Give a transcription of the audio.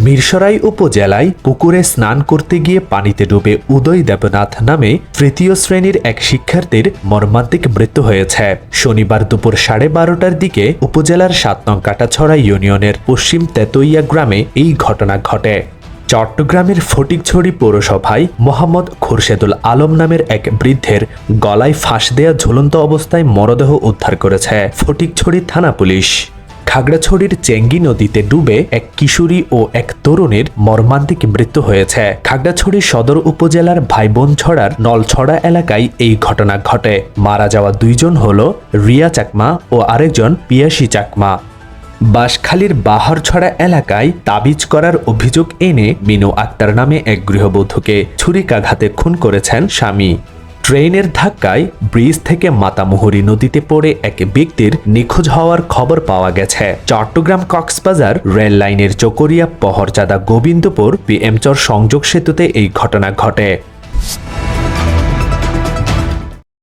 মিরসরাই উপজেলায় পুকুরে স্নান করতে গিয়ে পানিতে ডুবে উদয় দেবনাথ নামে তৃতীয় শ্রেণীর এক শিক্ষার্থীর মর্মান্তিক মৃত্যু হয়েছে। শনিবার দুপুর 12:30টার দিকে উপজেলার 7 নং কাটাছড়া ইউনিয়নের পশ্চিম তেতইয়া গ্রামে এই ঘটনা ঘটে। চট্টগ্রামের ফটিকছড়ি পৌরসভায় মোহাম্মদ খুরশেদুল আলম নামের এক বৃদ্ধের গলায় ফাঁস দেয়া ঝুলন্ত অবস্থায় মরদেহ উদ্ধার করেছে ফটিকছড়ি থানা পুলিশ। খাগড়াছড়ির চেঙ্গি নদীতে ডুবে এক কিশোরী ও এক তরুণীর মর্মান্তিক মৃত্যু হয়েছে। খাগড়াছড়ি সদর উপজেলার ভাইবোনছড়ার নলছড়া এলাকায় এই ঘটনা ঘটে। মারা যাওয়া দুইজন হল রিয়া চাকমা ও আরেকজন পিয়াসী চাকমা। বাঁশখালীর বাহারছড়া এলাকায় তাবিজ করার অভিযোগ এনে মিনু আক্তার নামে এক গৃহবধূকে ছুরিকাঘাতে খুন করেছেন স্বামী। ট্রেনের ধাক্কায় ব্রিজ থেকে মাতামুহুরী নদীতে পড়ে এক ব্যক্তির নিখোঁজ হওয়ার খবর পাওয়া গেছে। চট্টগ্রাম কক্সবাজার রেল লাইনের চকরিয়া পহরচাঁদা গোবিন্দপুর পিএমচর সংযোগ সেতুতে এই ঘটনা ঘটে।